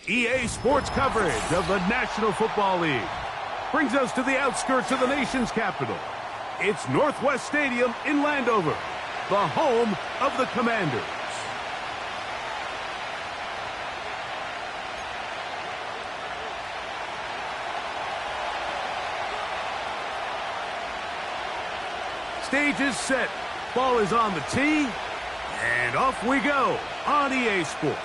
EA Sports coverage of the National Football League brings us to the outskirts of the nation's capital. It's Northwest Stadium in Landover, the home of the Commanders. Stage is set, ball is on the tee, and off we go on EA Sports.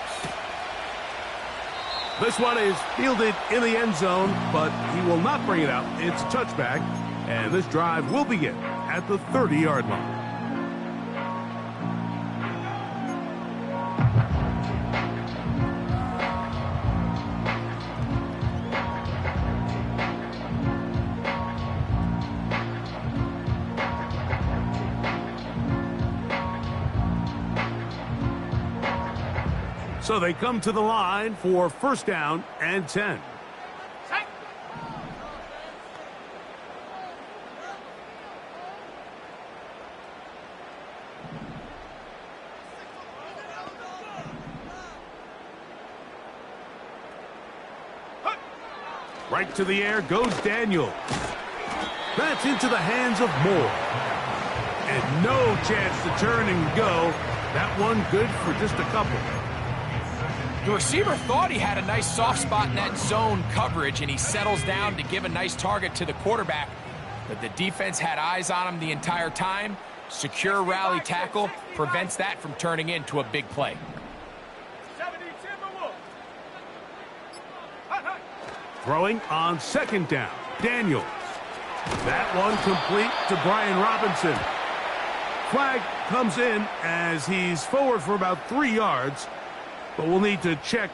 This one is fielded in the end zone, but he will not bring it out. It's a touchback, and this drive will begin at the 30-yard line. So they come to the line for first down and 10. Right to the air goes Daniel. That's into the hands of Moore. And no chance to turn and go. That one good for just a couple. The receiver thought he had a nice soft spot in that zone coverage, and he settles down to give a nice target to the quarterback. But the defense had eyes on him the entire time. Secure rally tackle prevents that from turning into a big play. Throwing on second down, Daniels. That one complete to Brian Robinson. Flag comes in as he's forward for about 3 yards. But we'll need to check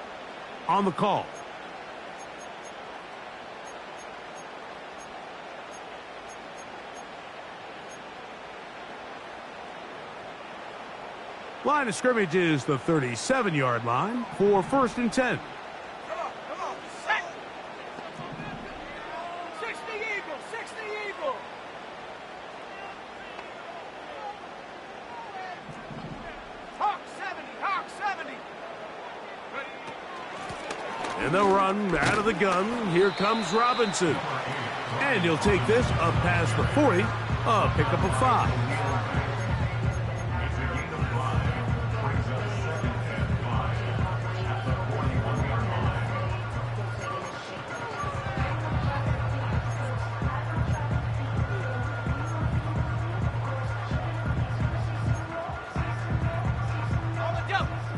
on the call. Line of scrimmage is the 37-yard line for first and 10. Come on, set. 60 Eagle, 60 Eagle. Hawk 70, Hawk 70. And they'll run out of the gun. Here comes Robinson. And he'll take this up past the 40, a pickup of 5.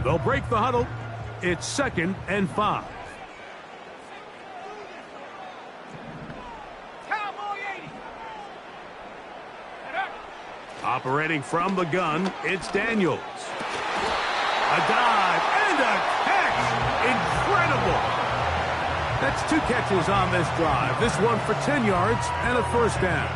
They'll break the huddle. It's second and 5. Operating from the gun, it's Daniels. A dive and a catch. Incredible. That's 2 catches on this drive. This one for 10 yards and a first down.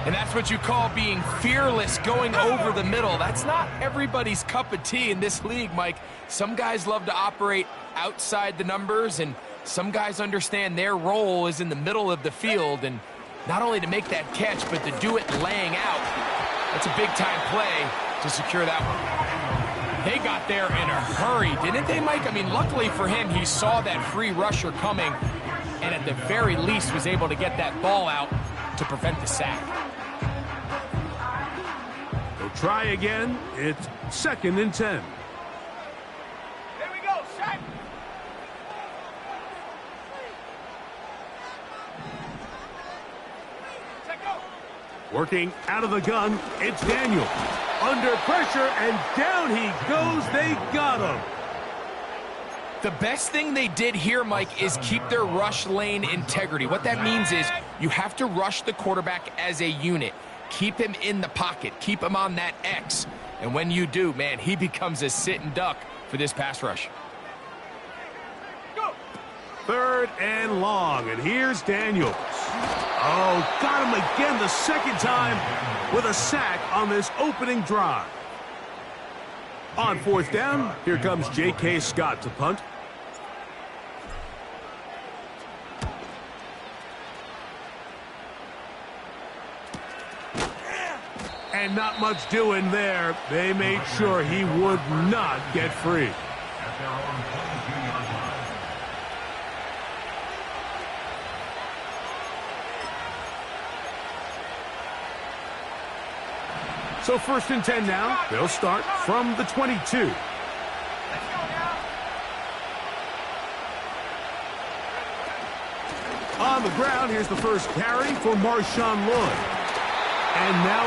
And that's what you call being fearless, going over the middle. That's not everybody's cup of tea in this league, Mike. Some guys love to operate outside the numbers, and some guys understand their role is in the middle of the field, and not only to make that catch, but to do it laying out. That's a big-time play to secure that one. They got there in a hurry, didn't they, Mike? I mean, luckily for him, he saw that free rusher coming, and at the very least was able to get that ball out to prevent the sack. They'll try again. It's second and 10. Here we go, set. Working out of the gun, it's Daniel. Under pressure, and down he goes. They got him. The best thing they did here, Mike, is keep their rush lane integrity. What that means is you have to rush the quarterback as a unit. Keep him in the pocket. Keep him on that X. And when you do, man, he becomes a sit and duck for this pass rush. Third and long, and here's Daniels. Oh, got him again the second time with a sack on this opening drive. On fourth down, here comes J.K. Scott to punt. And not much doing there. They made sure he would not get free. So 1st and 10 now. They'll start from the 22. Let's go now. On the ground, here's the first carry for Marshawn Lloyd. And now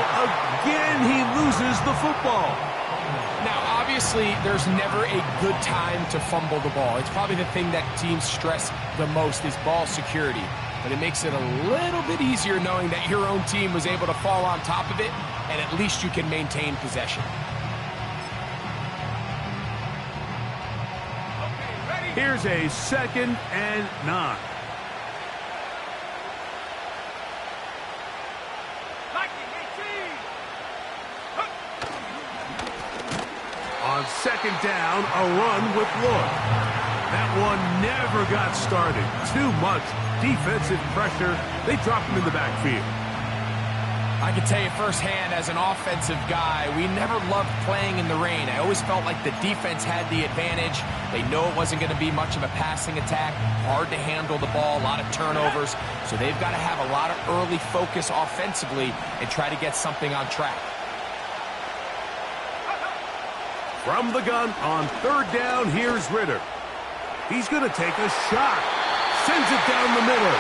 again he loses the football. Now, obviously, there's never a good time to fumble the ball. It's probably the thing that teams stress the most is ball security. But it makes it a little bit easier knowing that your own team was able to fall on top of it, and at least you can maintain possession. Okay, ready? Here's a 2nd and 9. Lightning 18. On 2nd down, a run with Lloyd. That one never got started. Too much defensive pressure. They dropped him in the backfield. I can tell you firsthand, as an offensive guy, we never loved playing in the rain. I always felt like the defense had the advantage. They know it wasn't going to be much of a passing attack, hard to handle the ball, a lot of turnovers. So they've got to have a lot of early focus offensively and try to get something on track. From the gun on 3rd down, here's Ritter. He's going to take a shot. Sends it down the middle.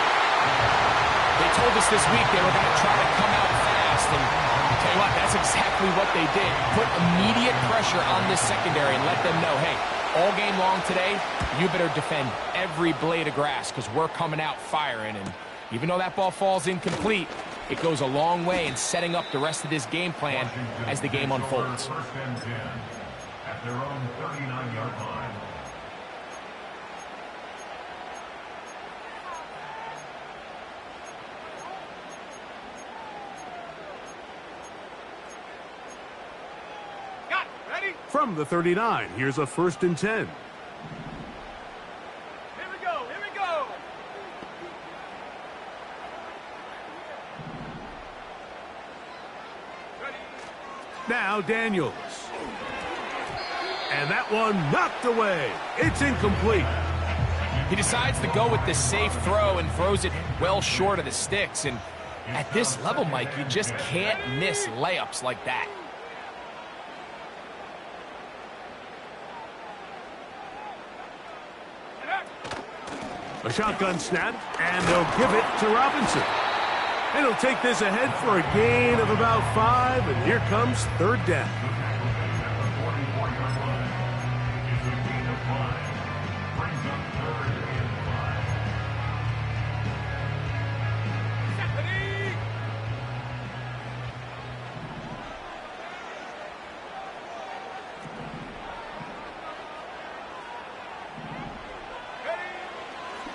They told us this week they were going to try to come out fast, and I'll tell you what, that's exactly what they did. Put immediate pressure on this secondary and let them know, hey, all game long today, you better defend every blade of grass because we're coming out firing. And even though that ball falls incomplete, it goes a long way in setting up the rest of this game plan as the game unfolds. 1st and 10 at their own 39-yard line. Got it. Ready? From the 39, here's a 1st and 10. Here we go. Here we go. Ready? Now Daniels. And that one knocked away. It's incomplete. He decides to go with the safe throw and throws it well short of the sticks. And at this level, Mike, you just can't miss layups like that. A shotgun snap, and they'll give it to Robinson. And he'll take this ahead for a gain of about 5, and here comes 3rd down. Ready?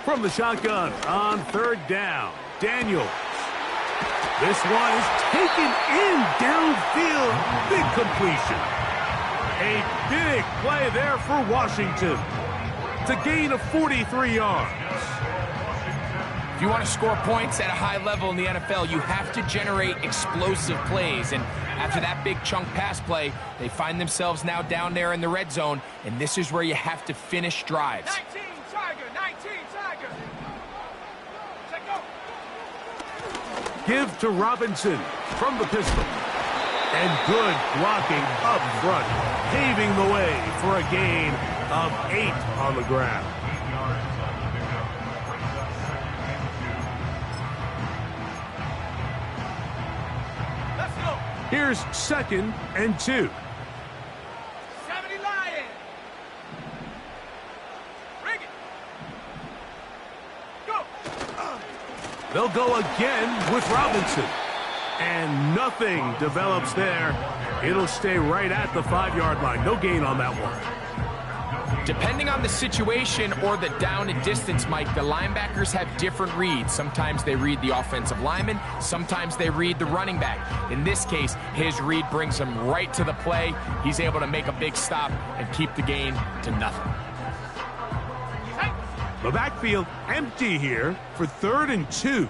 From the shotgun on 3rd down, Daniels. This one is taken in downfield. Big completion. A big play there for Washington. It's a gain of 43 yards. If you want to score points at a high level in the NFL, you have to generate explosive plays. And after that big chunk pass play, they find themselves now down there in the red zone, and this is where you have to finish drives. 19 Tiger. 19 Tiger. Check go. Give to Robinson from the pistol. And good blocking up front, paving the way for a gain of 8 on the ground. Let's go. Here's 2nd and 2. 70 Lions. Bring it. Go. They'll go again with Robinson. And nothing develops there. It'll stay right at the 5-yard line. No gain on that one. Depending on the situation or the down and distance, Mike, the linebackers have different reads. Sometimes they read the offensive lineman. Sometimes they read the running back. In this case, his read brings him right to the play. He's able to make a big stop and keep the gain to nothing. The backfield empty here for 3rd and 2.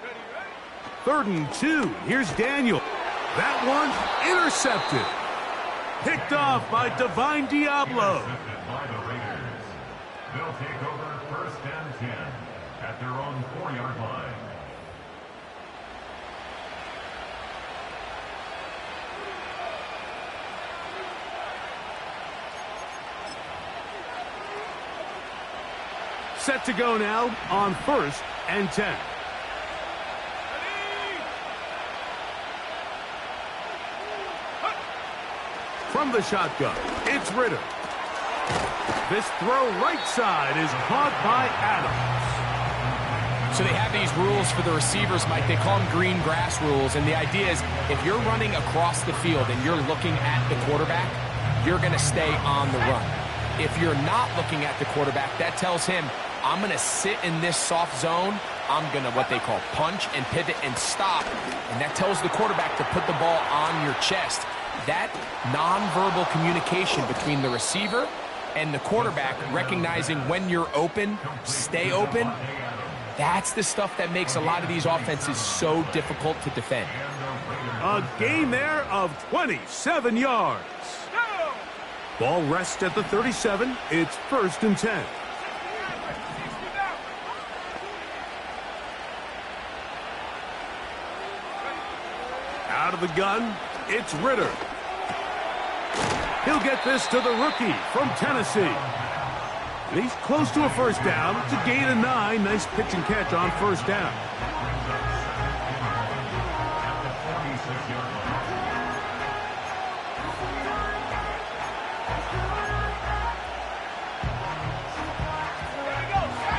Ready, ready. 3rd and 2. Here's Daniel. That one intercepted. Picked off by Divine Diablo. By the Raiders. They'll their own 4-yard line. Set to go now on 1st and 10. From the shotgun, it's Ritter. This throw right side is caught by Adams. So they have these rules for the receivers, Mike. They call them green grass rules. And the idea is if you're running across the field and you're looking at the quarterback, you're going to stay on the run. If you're not looking at the quarterback, that tells him, I'm going to sit in this soft zone. I'm going to what they call punch and pivot and stop. And that tells the quarterback to put the ball on your chest. That nonverbal communication between the receiver and the quarterback, recognizing when you're open, stay open, that's the stuff that makes a lot of these offenses so difficult to defend. A gain there of 27 yards. Ball rests at the 37. It's 1st and 10. Out of the gun, it's Ritter. He'll get this to the rookie from Tennessee. And he's close to a first down. It's a gain of 9. Nice pitch and catch on first down.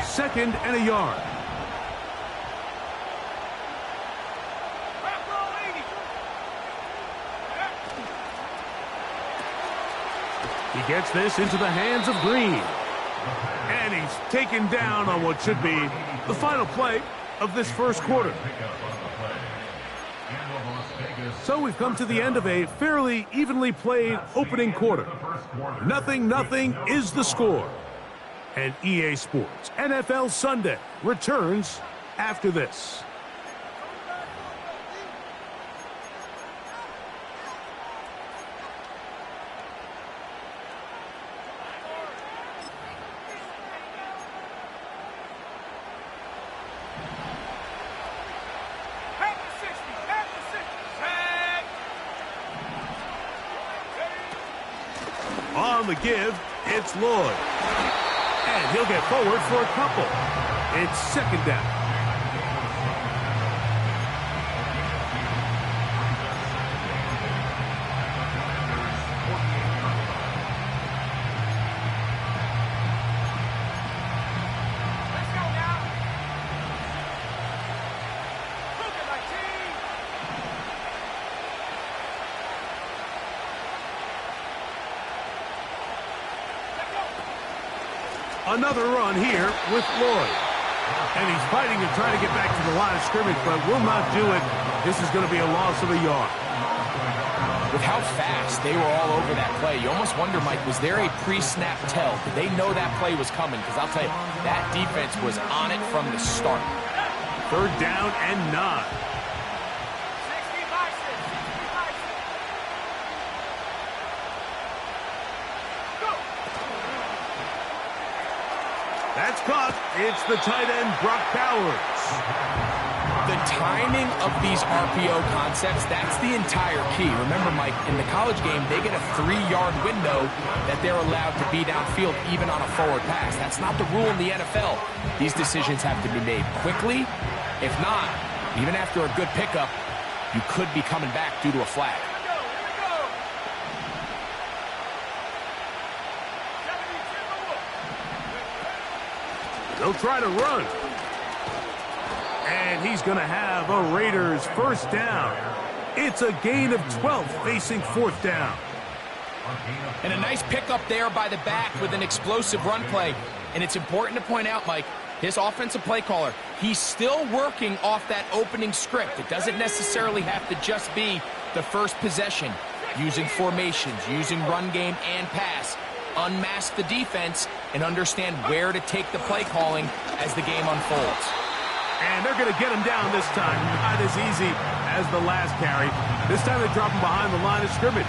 Second and a yard. He gets this into the hands of Green. And he's taken down on what should be the final play of this first quarter. So we've come to the end of a fairly evenly played opening quarter. 0-0 is the score. And EA Sports NFL Sunday returns after this. On the give, it's Lloyd. And he'll get forward for a couple. It's 2nd down. Let's go now. Look at my team. Another run here with Lloyd. And he's fighting to try to get back to the line of scrimmage, but will not do it. This is going to be a loss of a yard. With how fast they were all over that play, you almost wonder, Mike, was there a pre-snap tell? Did they know that play was coming? Because I'll tell you, that defense was on it from the start. 3rd down and 9. 60 by 6. Go. That's caught. It's the tight end, Brock Bowers. The timing of these RPO concepts, that's the entire key. Remember, Mike, in the college game, they get a 3-yard window that they're allowed to be downfield even on a forward pass. That's not the rule in the NFL. These decisions have to be made quickly. If not, even after a good pickup, you could be coming back due to a flag. They'll try to run. And he's going to have a Raiders 1st down. It's a gain of 12 facing 4th down. And a nice pickup there by the back with an explosive run play. And it's important to point out, Mike, his offensive play caller, he's still working off that opening script. It doesn't necessarily have to just be the first possession. Using formations, using run game and pass. Unmask the defense and understand where to take the play calling as the game unfolds. And they're going to get him down this time. Not as easy as the last carry. This time they drop him behind the line of scrimmage.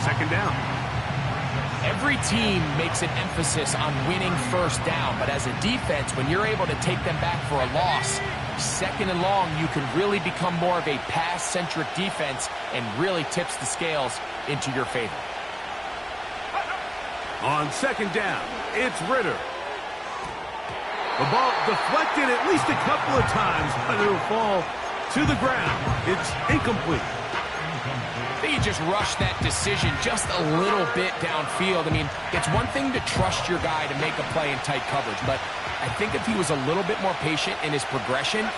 2nd down. Every team makes an emphasis on winning first down, but as a defense, when you're able to take them back for a loss, second and long, you can really become more of a pass-centric defense and really tips the scales into your favor. On second down, it's Ritter. The ball deflected at least a couple of times, but it'll fall to the ground. It's incomplete. I think he just rushed that decision just a little bit downfield. I mean, it's one thing to trust your guy to make a play in tight coverage, but I think if he was a little bit more patient in his progression,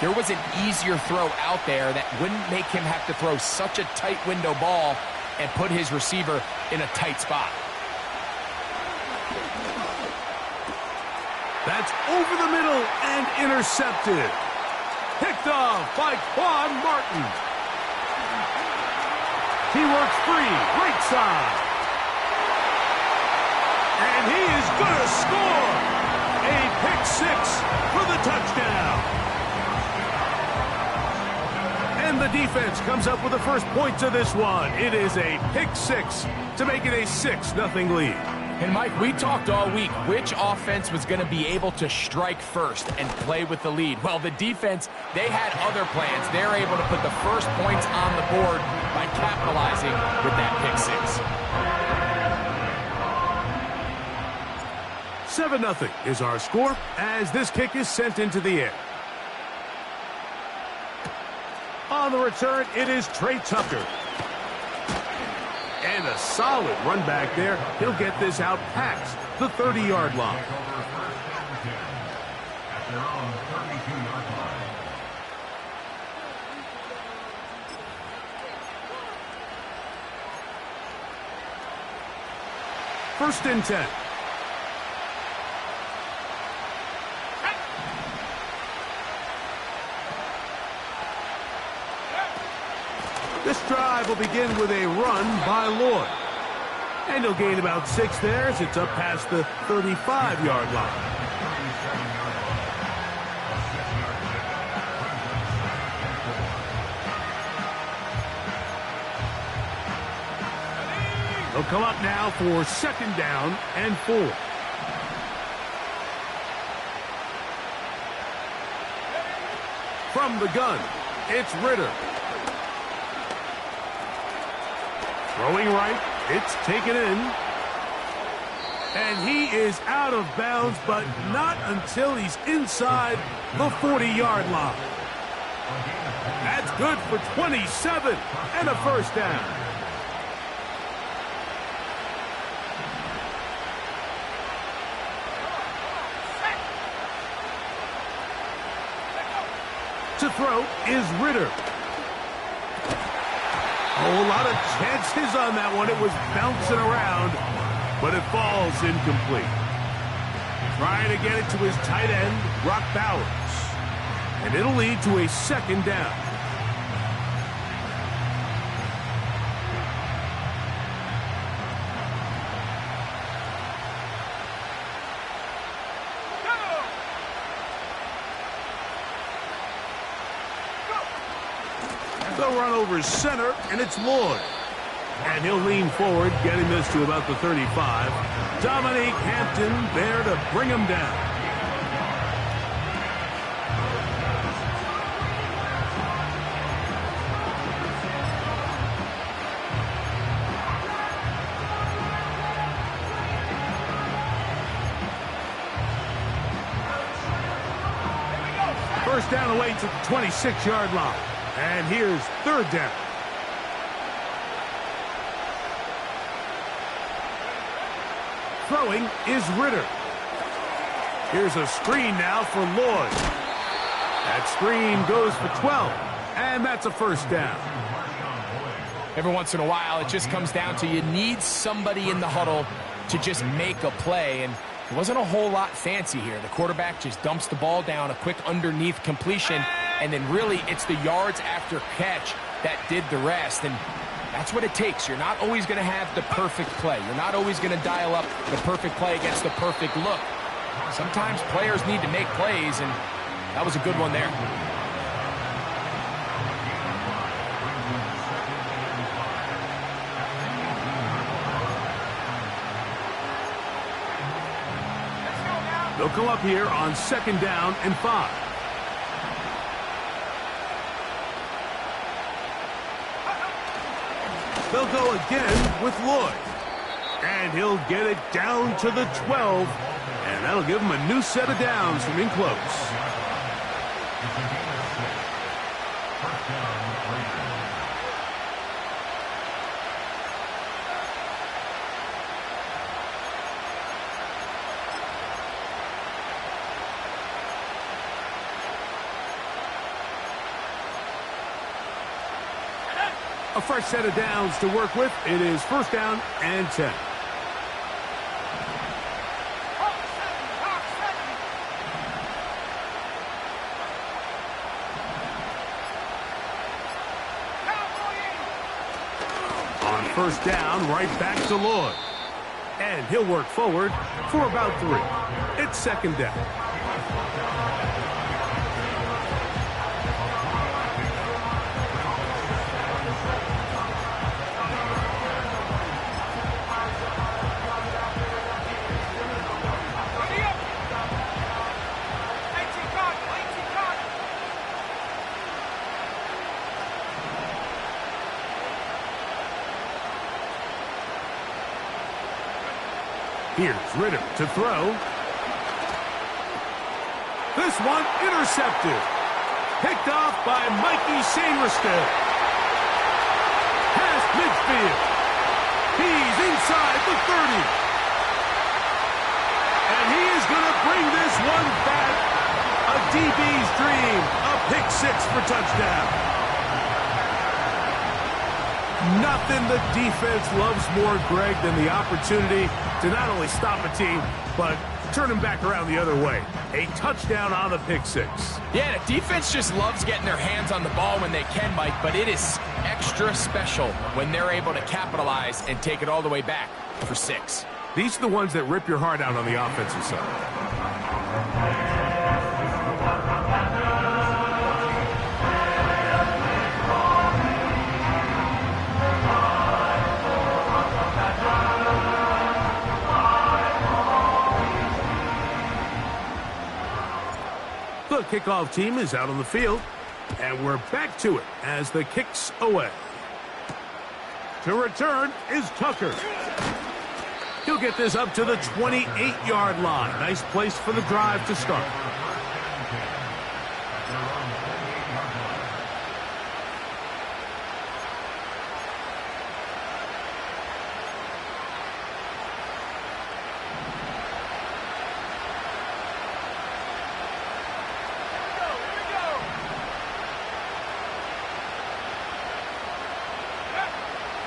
there was an easier throw out there that wouldn't make him have to throw such a tight window ball and put his receiver in a tight spot. That's over the middle and intercepted. Picked off by Quan Martin. He works free, right side. And he is going to score. A pick six for the touchdown. And the defense comes up with the first points of this one. It is a pick six to make it a 6-0 lead. And Mike, we talked all week which offense was going to be able to strike first and play with the lead. Well, the defense, they had other plans. They're able to put the first points on the board by capitalizing with that pick six. 7-0 is our score as this kick is sent into the air. On the return, it is Trey Tucker. And a solid run back there. He'll get this out past the 30-yard line. At their own 32-yard line. First and 10. This drive will begin with a run by Lloyd. And he'll gain about 6 there as it's up past the 35-yard line. He'll come up now for second down and 4. From the gun, it's Ritter. Throwing right, it's taken in. And he is out of bounds, but not until he's inside the 40-yard line. That's good for 27 and a first down. To throw is Ritter. Oh, a lot of chances on that one. It was bouncing around, but it falls incomplete. Trying to get it to his tight end, Brock Bowers. And it'll lead to a second down. They'll run over center, and it's Lloyd. And he'll lean forward, getting this to about the 35. Dominique Hampton there to bring him down. First down away to the 26-yard line. And here's third down. Throwing is Ritter. Here's a screen now for Lloyd. That screen goes for 12, and that's a first down. Every once in a while, it just comes down to you need somebody in the huddle to just make a play, and it wasn't a whole lot fancy here. The quarterback just dumps the ball down, a quick underneath completion, and then really it's the yards after catch that did the rest. And that's what it takes. You're not always going to have the perfect play. You're not always going to dial up the perfect play against the perfect look. Sometimes players need to make plays, and that was a good one there. They'll come up here on 2nd down and 5. They'll go again with Lloyd. And he'll get it down to the 12. And that'll give him a new set of downs from in close. A fresh set of downs to work with. It is 1st down and 10. On 1st down, right back to Lloyd. And he'll work forward for about 3. It's 2nd down. Here's Ritter to throw. This one intercepted. Picked off by Mikey Sainristil. Past midfield. He's inside the 30. And he is going to bring this one back. A DB's dream. A pick 6 for touchdown. Nothing the defense loves more, Greg, than the opportunity to not only stop a team, but turn them back around the other way. A touchdown on the pick 6. Yeah, the defense just loves getting their hands on the ball when they can, Mike, but it is extra special when they're able to capitalize and take it all the way back for 6. These are the ones that rip your heart out on the offensive side. The kickoff team is out on the field, and we're back to it as the kick's away. To return is Tucker. He'll get this up to the 28-yard line. Nice place for the drive to start.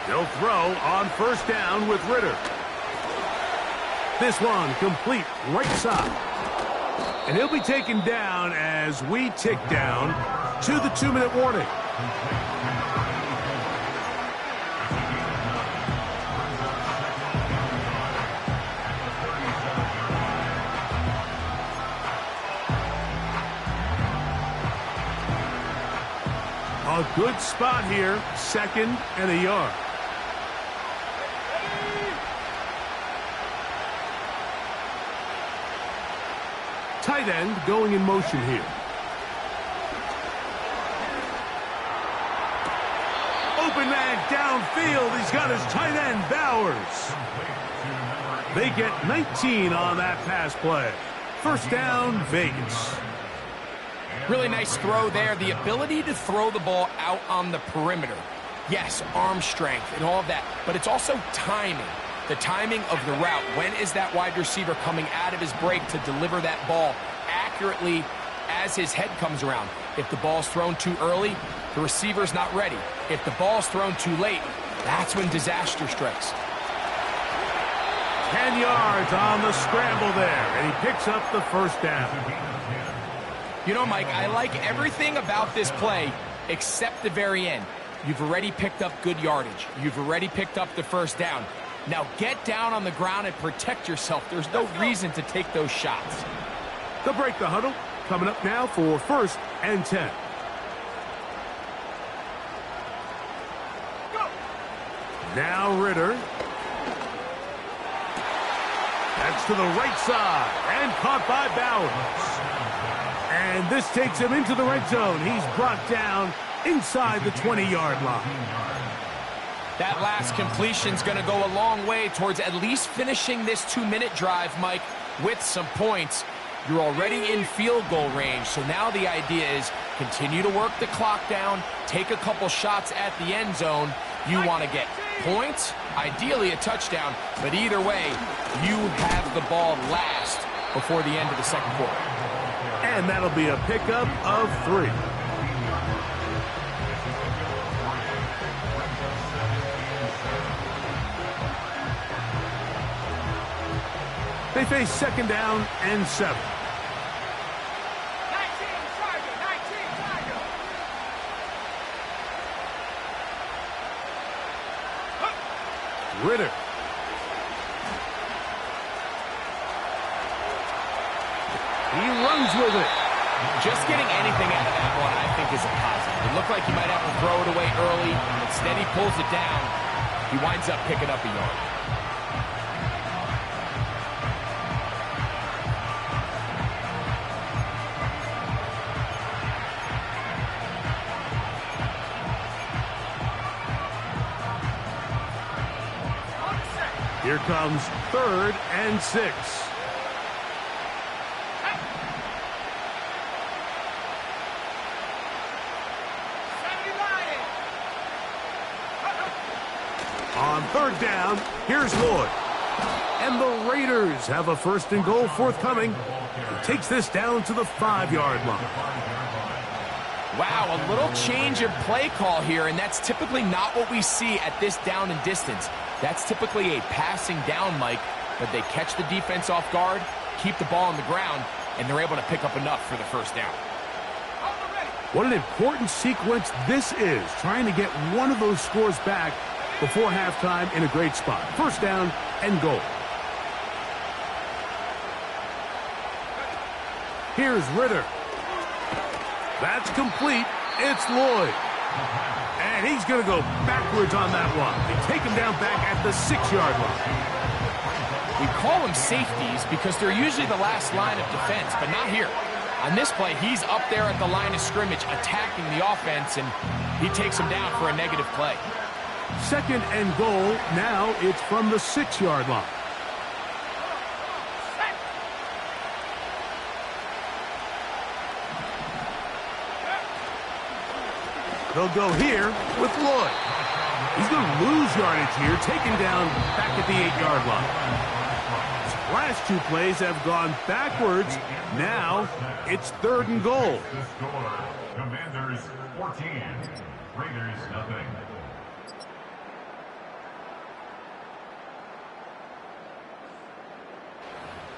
They'll throw on 1st down with Ritter. This one complete right side. And he'll be taken down as we tick down to the 2-minute warning. A good spot here, 2nd and a yard. Tight end going in motion here. Open man downfield. He's got his tight end, Bowers. They get 19 on that pass play. 1st down, Vegas. Really nice throw there. The ability to throw the ball out on the perimeter. Yes, arm strength and all of that, but it's also timing. The timing of the route. When is that wide receiver coming out of his break to deliver that ball accurately as his head comes around? If the ball's thrown too early, the receiver's not ready. If the ball's thrown too late, that's when disaster strikes. 10 yards on the scramble there, and he picks up the 1st down. You know, Mike, I like everything about this play except the very end. You've already picked up good yardage. You've already picked up the 1st down. Now get down on the ground and protect yourself. There's no reason to take those shots. They'll break the huddle. Coming up now for 1st and 10. Now Ritter. That's to the right side and caught by Bowers. And this takes him into the red zone. He's brought down inside the 20-yard line. That last completion's going to go a long way towards at least finishing this 2-minute drive, Mike, with some points. You're already in field goal range, so now the idea is continue to work the clock down, take a couple shots at the end zone. You want to get points, ideally a touchdown, but either way, you have the ball last before the end of the second quarter. And that'll be a pickup of 3. They face second down and 7. 19 Tiger, 19 Tiger. Ritter. He runs with it. Just getting anything out of that one, I think, is a positive. It looked like he might have to throw it away early. Instead, he pulls it down. He winds up picking up a yard. Here comes 3rd and 6. On 3rd down, here's Lloyd. And the Raiders have a 1st and goal forthcoming. He takes this down to the 5-yard line. Wow, a little change of play call here, and that's typically not what we see at this down and distance. That's typically a passing down, Mike, but they catch the defense off guard, keep the ball on the ground, and they're able to pick up enough for the 1st down. What an important sequence this is, trying to get one of those scores back before halftime in a great spot. 1st down and goal. Here's Ritter. That's complete. It's Lloyd. And he's going to go backwards on that one. They take him down back at the 6-yard line. We call them safeties because they're usually the last line of defense, but not here. On this play, he's up there at the line of scrimmage attacking the offense, and he takes him down for a negative play. 2nd and goal. Now it's from the 6-yard line. They'll go here with Lloyd. He's going to lose yardage here, taken down back at the 8-yard line. His last 2 plays have gone backwards. Now it's 3rd and goal. The score, Commanders 14, Raiders nothing.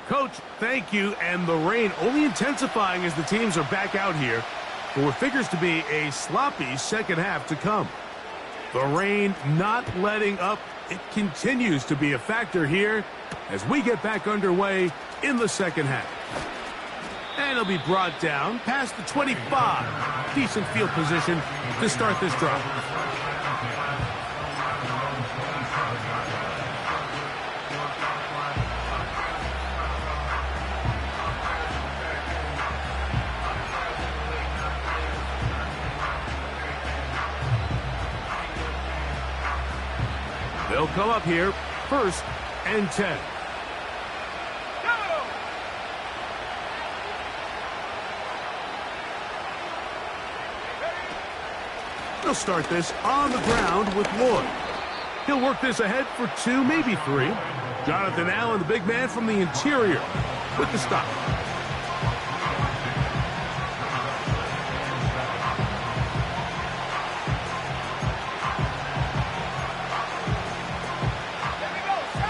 Coach, thank you. And the rain only intensifying as the teams are back out here for what figures to be a sloppy second half to come. The rain not letting up. It continues to be a factor here as we get back underway in the second half. And he'll be brought down past the 25. Decent field position to start this drive. They'll come up here, 1st and 10. They'll start this on the ground with Lloyd. He'll work this ahead for 2, maybe 3. Jonathan Allen, the big man from the interior, with the stop.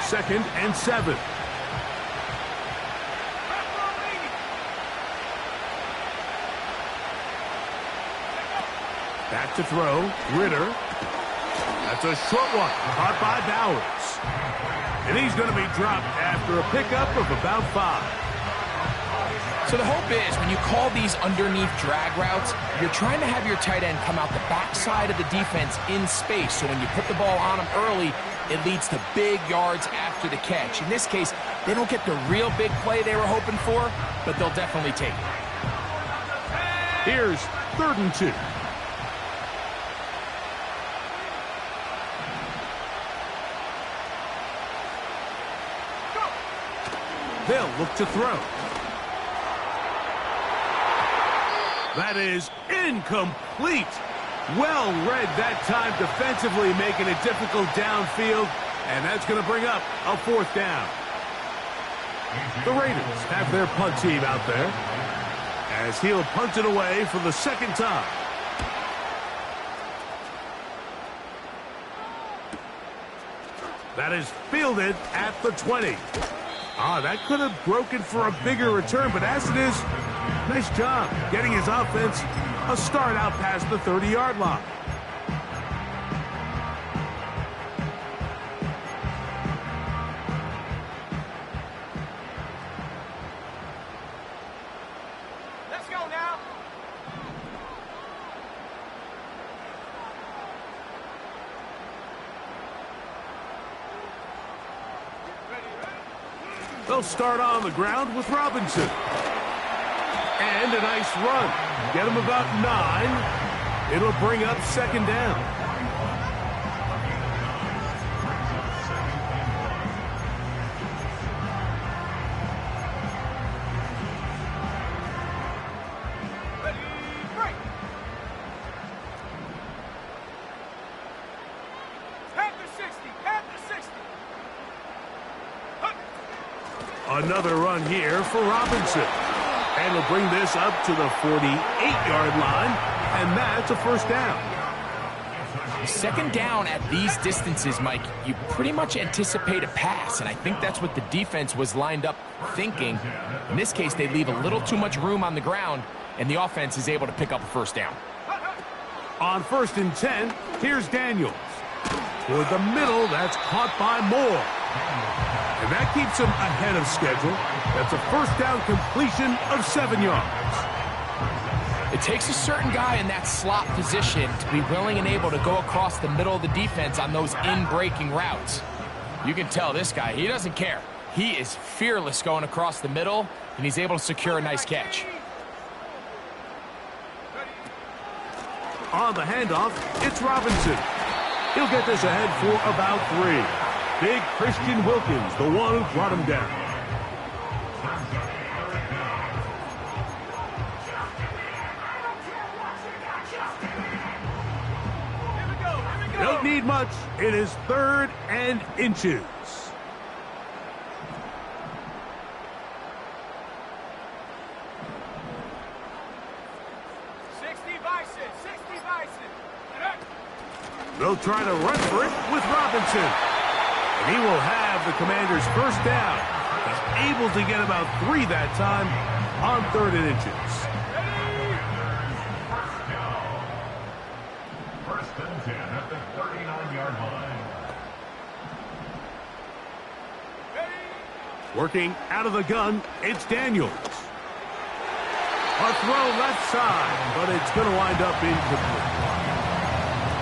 Second and 7. Back to throw. Ritter. That's a short one. Caught by Bowers. And he's going to be dropped after a pickup of about 5. So the hope is when you call these underneath drag routes, you're trying to have your tight end come out the backside of the defense in space. So when you put the ball on him early, it leads to big yards after the catch. In this case, they don't get the real big play they were hoping for, but they'll definitely take it. Here's 3rd and 2. They'll look to throw. That is incomplete. Well read that time defensively, making it difficult downfield, and that's going to bring up a 4th down. The Raiders have their punt team out there as he'll punt it away for the 2nd time. That is fielded at the 20. That could have broken for a bigger return, but as it is, nice job getting his offense a start out past the 30-yard line. Let's go now. They'll start on the ground with Robinson. And a nice run. Get him about 9. It'll bring up 2nd down. Ready, break. Panther 60, Panther 60. Another run here for Robinson. And he'll bring this up to the 48-yard line, and that's a 1st down. 2nd down at these distances, Mike, you pretty much anticipate a pass, and I think that's what the defense was lined up thinking. In this case, they leave a little too much room on the ground, and the offense is able to pick up a 1st down. On 1st and 10, here's Daniels. Toward the middle, that's caught by Moore. And that keeps him ahead of schedule. That's a 1st down completion of 7 yards. It takes a certain guy in that slot position to be willing and able to go across the middle of the defense on those in-breaking routes. You can tell this guy, he doesn't care. He is fearless going across the middle, and he's able to secure a nice catch. On the handoff, it's Robinson. He'll get this ahead for about 3. Big Christian Wilkins, the one who brought him down. Don't need much. It is 3rd and inches. 60 Bison, 60 Bison. They'll try to run for it with Robinson. And he will have the Commanders' 1st down. He's able to get about 3 that time on 3rd and inches. First and 10 at the 39-yard line. Working out of the gun, it's Daniels. A throw left side, but it's going to wind up incomplete.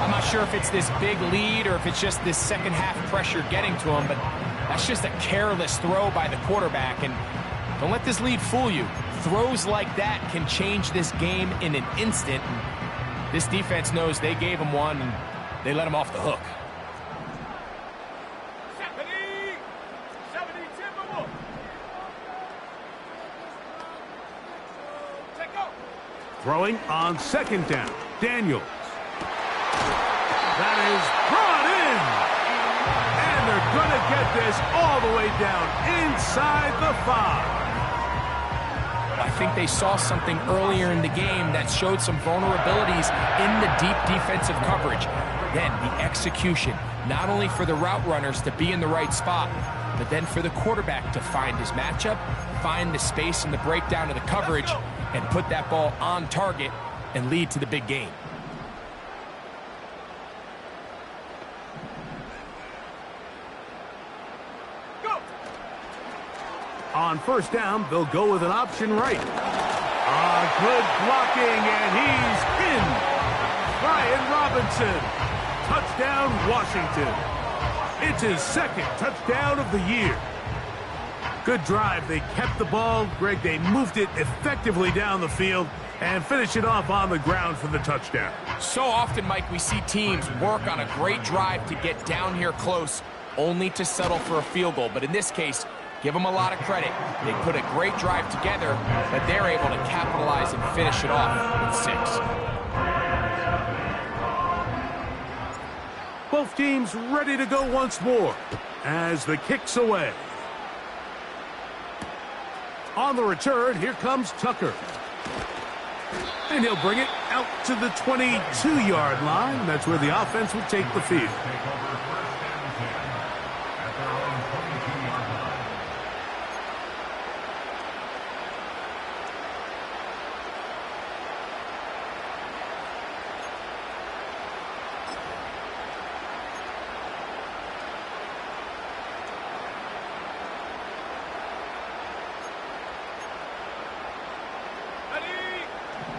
I'm not sure if it's this big lead or if it's just this 2nd half pressure getting to him, but that's just a careless throw by the quarterback. And don't let this lead fool you. Throws like that can change this game in an instant. And this defense knows they gave him one, and they let him off the hook. 70 Timberwolves. Take go. Throwing on 2nd down, Daniels. That is brought in. And they're going to get this all the way down inside the 5. I think they saw something earlier in the game that showed some vulnerabilities in the deep defensive coverage. Then the execution, not only for the route runners to be in the right spot, but then for the quarterback to find his matchup, find the space and the breakdown of the coverage, and put that ball on target and lead to the big game. On first down, they'll go with an option right. Good blocking, and he's in. Brian Robinson. Touchdown, Washington. It's his second touchdown of the year. Good drive. They kept the ball. Greg, they moved it effectively down the field and finish it off on the ground for the touchdown. So often, Mike, we see teams work on a great drive to get down here close, only to settle for a field goal. But in this case, give them a lot of credit. They put a great drive together, but they're able to capitalize and finish it off with 6. Both teams ready to go once more as the kick's away. On the return, here comes Tucker. And he'll bring it out to the 22-yard line. That's where the offense will take the field.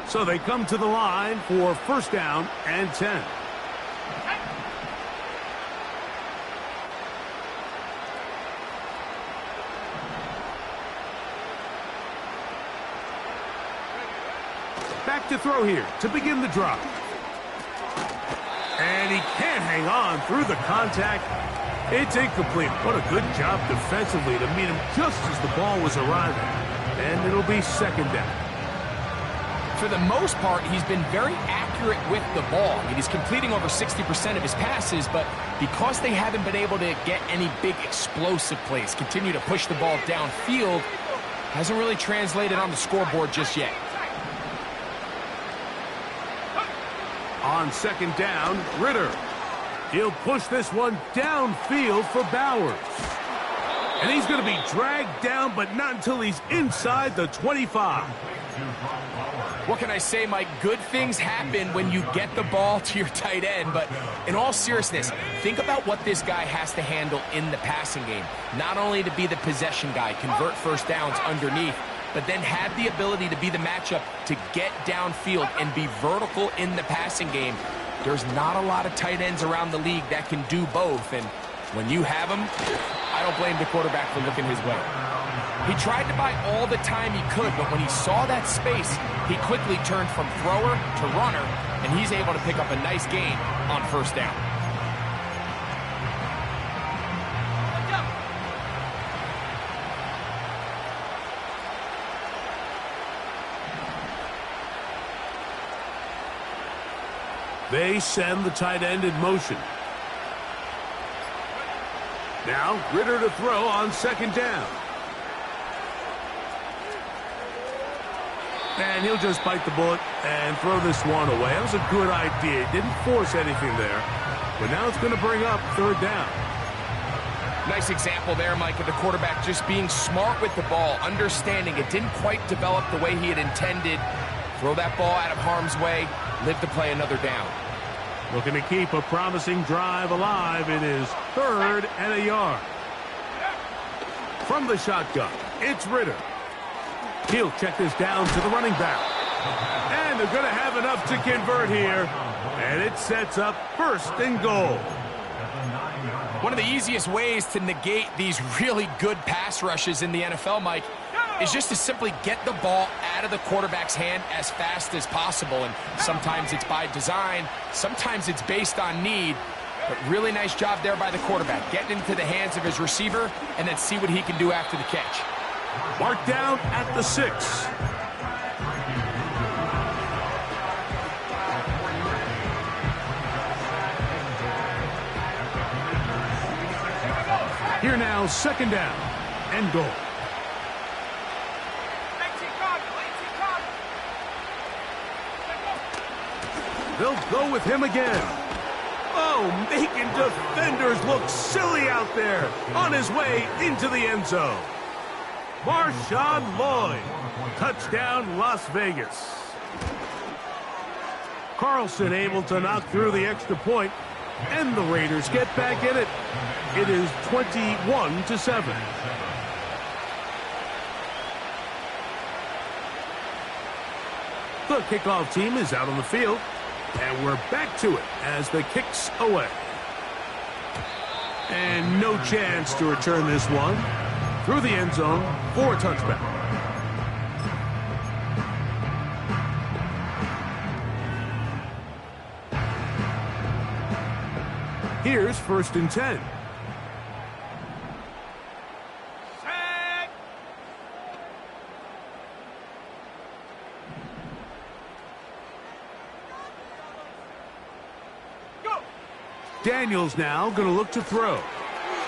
So they come to the line for first down and 10. Back to throw here to begin the drive. And he can't hang on through the contact. It's incomplete. What a good job defensively to meet him just as the ball was arriving. And it'll be second down. For the most part, he's been very accurate with the ball. I mean, he's completing over 60% of his passes, but because they haven't been able to get any big explosive plays, continue to push the ball downfield, hasn't really translated on the scoreboard just yet. On second down, Ritter. He'll push this one downfield for Bowers. And he's going to be dragged down, but not until he's inside the 25. What can I say, Mike? Good things happen when you get the ball to your tight end, but in all seriousness, think about what this guy has to handle in the passing game. Not only to be the possession guy, convert first downs underneath, but then have the ability to be the matchup to get downfield and be vertical in the passing game. There's not a lot of tight ends around the league that can do both, and when you have them, I don't blame the quarterback for looking his way. He tried to buy all the time he could, but when he saw that space, he quickly turned from thrower to runner, and he's able to pick up a nice gain on first down. They send the tight end in motion. Now, Ritter to throw on second down. And he'll just bite the bullet and throw this one away. That was a good idea. Didn't force anything there. But now it's going to bring up third down. Nice example there, Mike, of the quarterback just being smart with the ball, understanding it didn't quite develop the way he had intended. Throw that ball out of harm's way, live to play another down. Looking to keep a promising drive alive. It is third and a yard. From the shotgun, it's Ritter. He'll check this down to the running back. And they're going to have enough to convert here. And it sets up first and goal. One of the easiest ways to negate these really good pass rushes in the NFL, Mike, is just to simply get the ball out of the quarterback's hand as fast as possible. And sometimes it's by design, sometimes it's based on need. But really nice job there by the quarterback, getting into the hands of his receiver and then see what he can do after the catch. Marked down at the 6. Here now, second down and goal. They'll go with him again. Oh, making defenders look silly out there on his way into the end zone. Marshawn Lloyd, touchdown Las Vegas. Carlson able to knock through the extra point, and the Raiders get back in it. It is 21-7. The kickoff team is out on the field, and we're back to it as the kick's away. And no chance to return this one through the end zone for a touchback. Here's 1st and 10. Set. Go. Daniels now going to look to throw.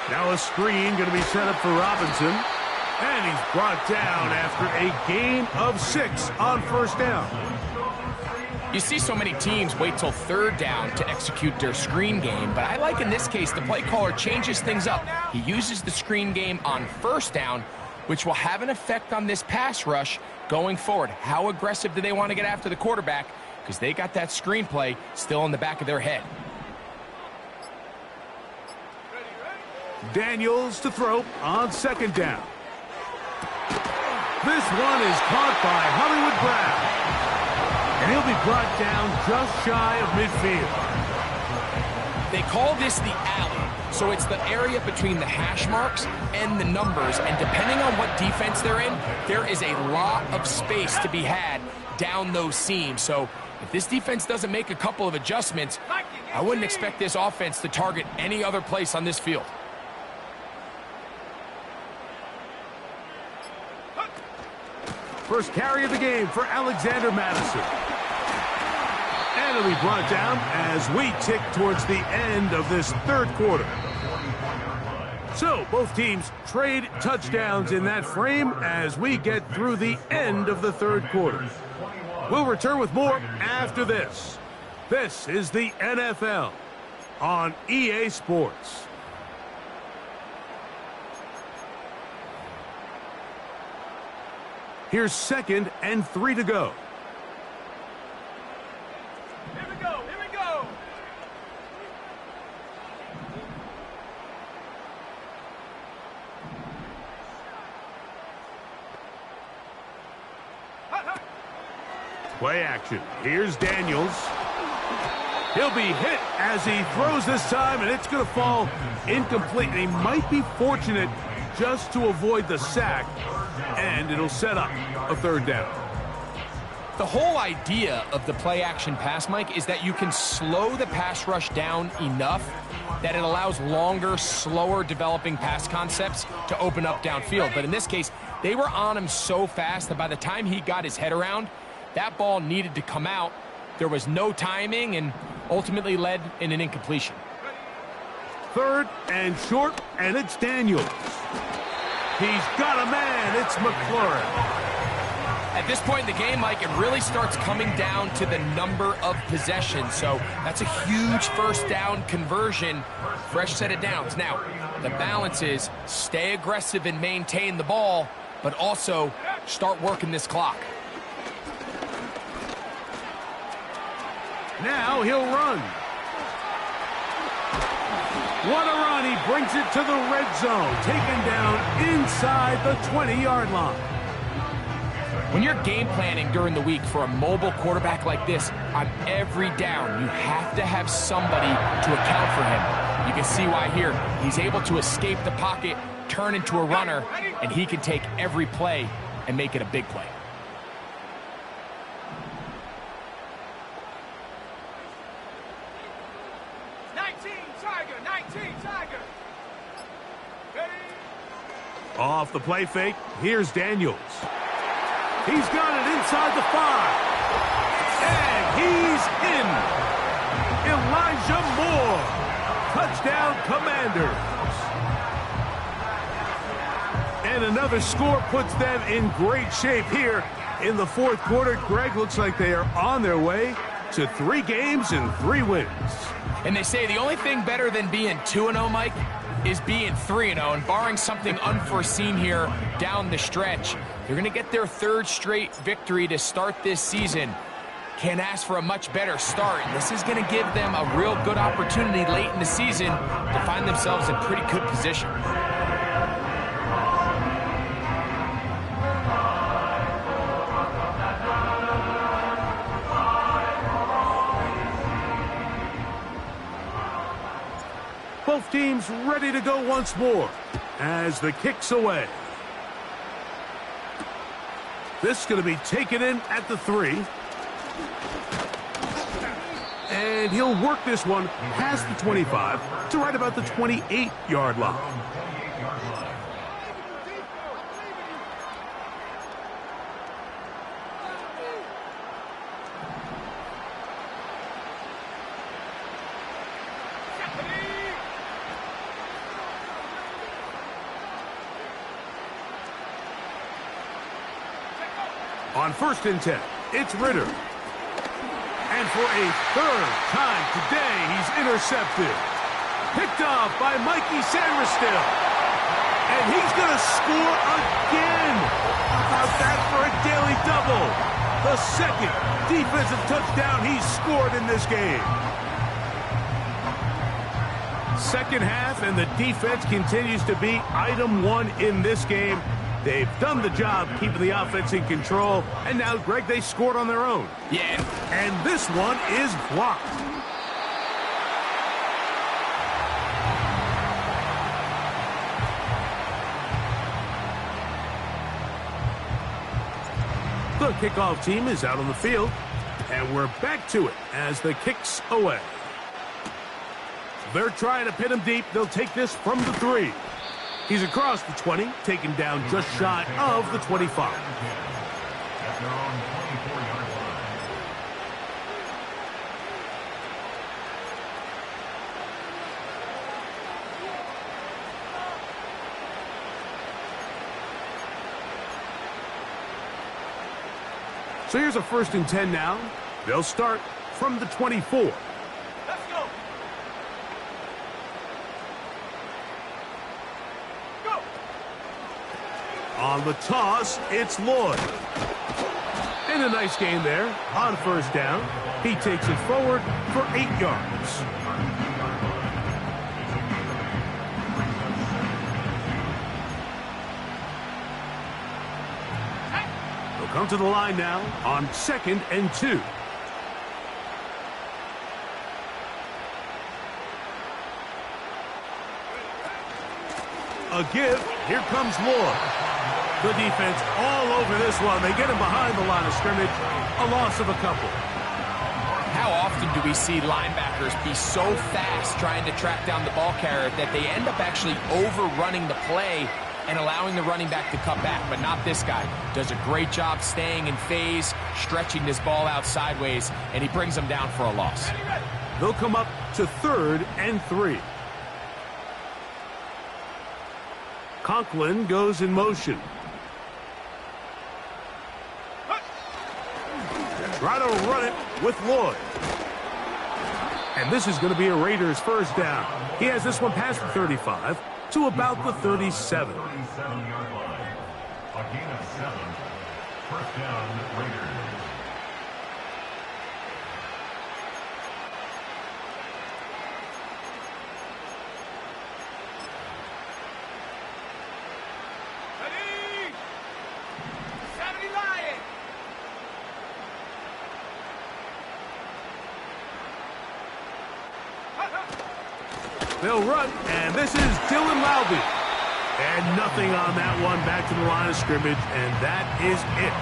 Now a screen going to be set up for Robinson. And he's brought down after a gain of 6 on 1st down. You see so many teams wait till 3rd down to execute their screen game, but I like in this case the play caller changes things up. He uses the screen game on 1st down, which will have an effect on this pass rush going forward. How aggressive do they want to get after the quarterback? Because they got that screen play still in the back of their head. Daniels to throw on 2nd down. This one is caught by Hollywood Brown. And he'll be brought down just shy of midfield. They call this the alley, so it's the area between the hash marks and the numbers, and depending on what defense they're in, there is a lot of space to be had down those seams. So if this defense doesn't make a couple of adjustments, I wouldn't expect this offense to target any other place on this field. First carry of the game for Alexander Madison. And it'll be brought down as we tick towards the end of this 3rd quarter. So both teams trade touchdowns in that frame as we get through the end of the 3rd quarter. We'll return with more after this. This is the NFL on EA Sports. Here's 2nd and 3 to go. Here we go. Here we go. Play action. Here's Daniels. He'll be hit as he throws this time, and it's going to fall incomplete. And he might be fortunate just to avoid the sack, and it'll set up a 3rd down. The whole idea of the play action pass, Mike, is that you can slow the pass rush down enough that it allows longer, slower developing pass concepts to open up downfield. But in this case, they were on him so fast that by the time he got his head around, that ball needed to come out. There was no timing and ultimately led in an incompletion. 3rd and short, and it's Daniels. He's got a man. It's McLaurin. At this point in the game, Mike, it really starts coming down to the number of possessions. So that's a huge 1st down conversion, fresh set of downs. Now, the balance is stay aggressive and maintain the ball, but also start working this clock. Now he'll run. What a run. He brings it to the red zone, taken down inside the 20-yard line. When you're game planning during the week for a mobile quarterback like this, on every down, you have to have somebody to account for him. You can see why here. He's able to escape the pocket, turn into a runner, and he can take every play and make it a big play. Off the play fake, here's Daniels. He's got it inside the 5. And he's in. Elijah Moore. Touchdown, Commanders. And another score puts them in great shape here in the 4th quarter. Greg, looks like they are on their way to 3 games and 3 wins. And they say the only thing better than being 2-0, Mike, is being 3-0, and barring something unforeseen here down the stretch, they're going to get their 3rd straight victory to start this season. Can't ask for a much better start. This is going to give them a real good opportunity late in the season to find themselves in pretty good position. team's ready to go once more as the kick's away. This is going to be taken in at the 3. And he'll work this one past the 25 to right about the 28-yard line. On 1st and 10, it's Ritter. And for a 3rd time today, he's intercepted. Picked off by Mikey Sainristil. And he's going to score again. How about that for a daily double? The 2nd defensive touchdown he's scored in this game. Second half, and the defense continues to be item 1 in this game. They've done the job keeping the offense in control, and now, Greg, they scored on their own. Yeah. And this one is blocked. The kickoff team is out on the field, and we're back to it as the kick's away. They're trying to pin him deep. They'll take this from the 3. He's across the 20, taken down just shy of the 25. At their own 24-yard line. So here's a 1st and 10 now. They'll start from the 24. Let's go. Go. On the toss, it's Lloyd. And a nice gain there on 1st down. He takes it forward for 8 yards. They'll come to the line now on 2nd and 2. A give. Here comes Lloyd. The defense all over this one. They get him behind the line of scrimmage. A loss of a couple. How often do we see linebackers be so fast trying to track down the ball carrier that they end up actually overrunning the play and allowing the running back to cut back? But not this guy. Does a great job staying in phase, stretching this ball out sideways, and he brings them down for a loss. They'll come up to 3rd and 3. Conklin goes in motion. Try to run it with Lloyd. And this is going to be a Raiders 1st down. He has this one past the 35 to about the 37. 37-yard line. A gain of 7. 1st down, Raiders. Ready. Saturday Lion. They'll run, and this is Dylan Laube. And nothing on that one, back to the line of scrimmage, and that is it.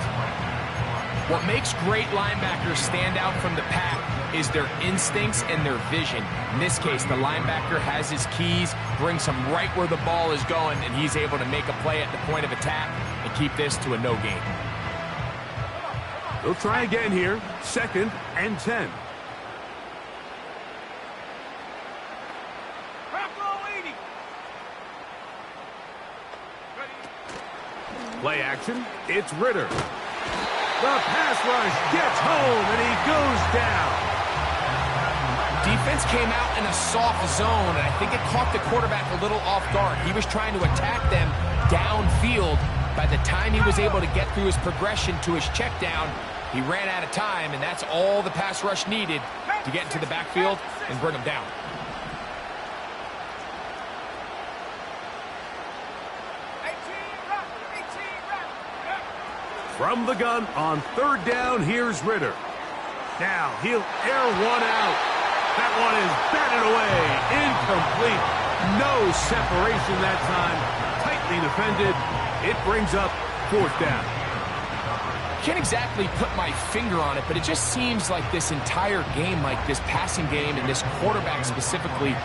What makes great linebackers stand out from the pack is their instincts and their vision. In this case, the linebacker has his keys, brings him right where the ball is going, and he's able to make a play at the point of attack and keep this to a no gain. They'll try again here, 2nd and 10. Play action, it's Ritter. The pass rush gets home, and he goes down. Defense came out in a soft zone, and I think it caught the quarterback a little off guard. He was trying to attack them downfield. By the time he was able to get through his progression to his check down, he ran out of time, and that's all the pass rush needed to get into the backfield and bring him down. From the gun on 3rd down, here's Ritter. Now he'll air one out. That one is batted away, incomplete. No separation that time. Tightly defended. It brings up 4th down. Can't exactly put my finger on it, but it just seems like this entire game, like this passing game and this quarterback specifically,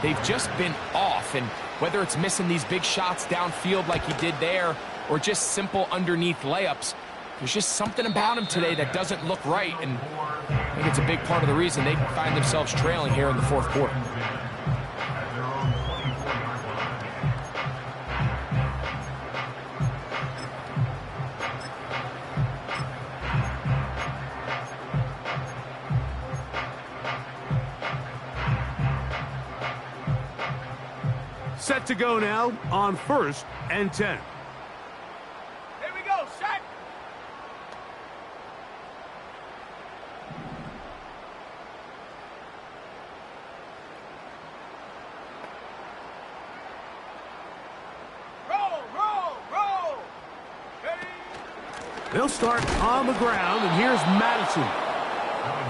they've just been off. And whether it's missing these big shots downfield like he did there or just simple underneath layups, there's just something about him today that doesn't look right. And I think it's a big part of the reason they find themselves trailing here in the 4th quarter. Set to go now on 1st and 10. Here we go, set. Roll. Ready. They'll start on the ground, and here's Madison.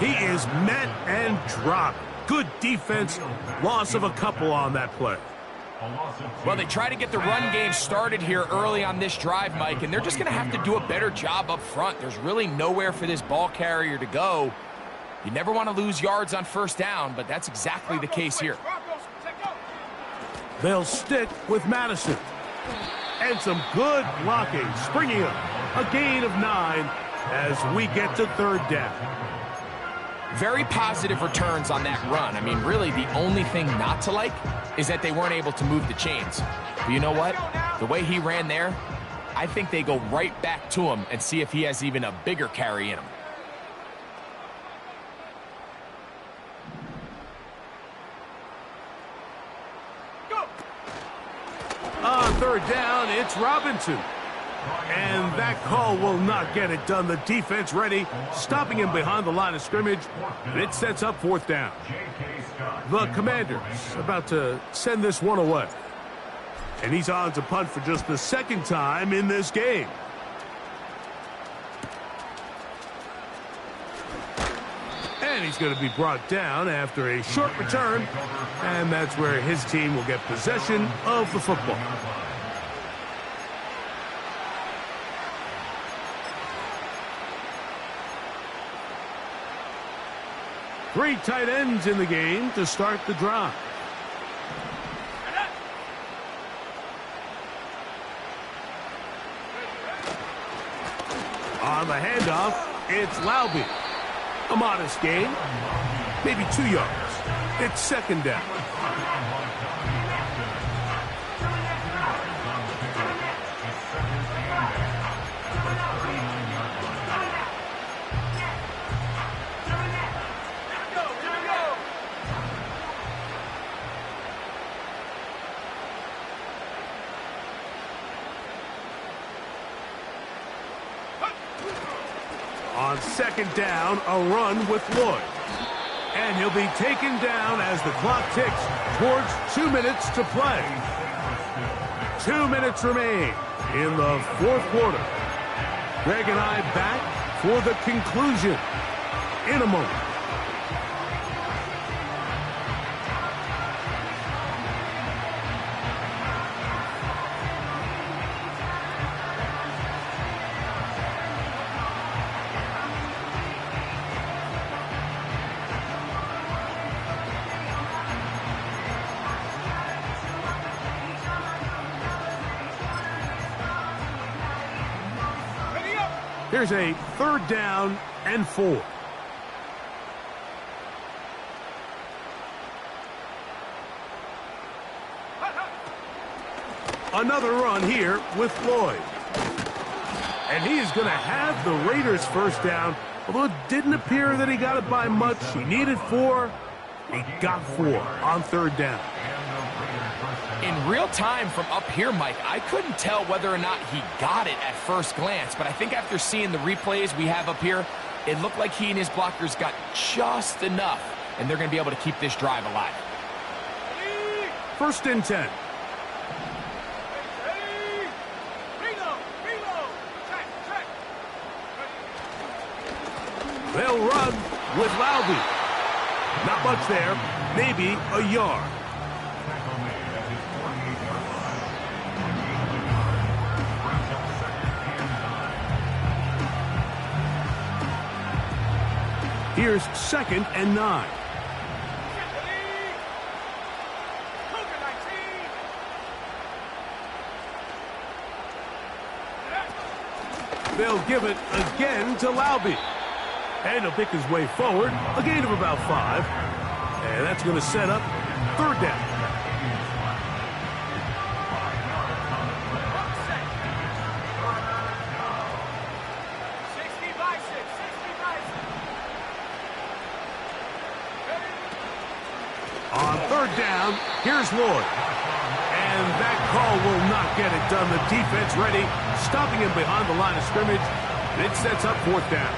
He is met and dropped. Good defense. Loss of a couple on that play. Well, they try to get the run game started here early on this drive, Mike, and they're just going to have to do a better job up front. There's really nowhere for this ball carrier to go. You never want to lose yards on 1st down, but that's exactly the case here. They'll stick with Madison. And some good blocking, springing him. A gain of 9 as we get to 3rd down. Very positive returns on that run. I mean, really, the only thing not to like is that they weren't able to move the chains. But you know what? The way he ran there, I think they go right back to him and see if he has even a bigger carry in him. Go. On 3rd down, it's Robinson. And that call will not get it done. The defense ready, stopping him behind the line of scrimmage. And it sets up 4th down. The Commanders about to send this one away. And he's on to punt for just the 2nd time in this game. And he's going to be brought down after a short return. And that's where his team will get possession of the football. Three tight ends in the game to start the drive. On the handoff, it's Laube. A modest gain, maybe 2 yards. It's 2nd down. On 2nd down, a run with Lloyd. And he'll be taken down as the clock ticks towards 2 minutes to play. 2 minutes remain in the 4th quarter. Greg and I back for the conclusion in a moment. Here's a 3rd down and 4. Another run here with Lloyd. And he is going to have the Raiders' 1st down, although it didn't appear that he got it by much. He needed 4. He got 4 on 3rd down. In real time from up here, Mike, I couldn't tell whether or not he got it at first glance, but I think after seeing the replays we have up here, it looked like he and his blockers got just enough, and they're going to be able to keep this drive alive. 1st and 10. They'll run with Laube. Not much there, maybe a yard. Here's 2nd and 9. Cougar 19. They'll give it again to Laube. And he'll pick his way forward, a gain of about 5. And that's going to set up 3rd down. On 3rd down, here's Lloyd. And that call will not get it done. The defense ready, stopping him behind the line of scrimmage. And it sets up 4th down.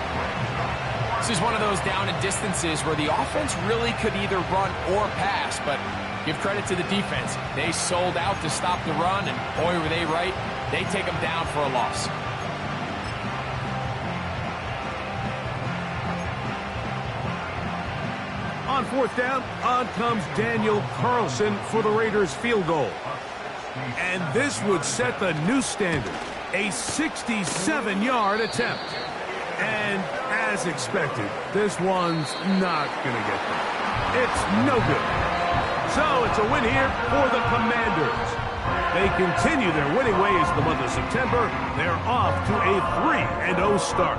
This is one of those down and distances where the offense really could either run or pass, but give credit to the defense. They sold out to stop the run, and boy, were they right. They take them down for a loss. On 4th down, on comes Daniel Carlson for the Raiders field goal. And this would set the new standard, a 67-yard attempt. And as expected, this one's not going to get there. It's no good. So it's a win here for the Commanders. They continue their winning ways in the month of September. They're off to a 3-0 start.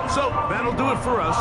So that'll do it for us.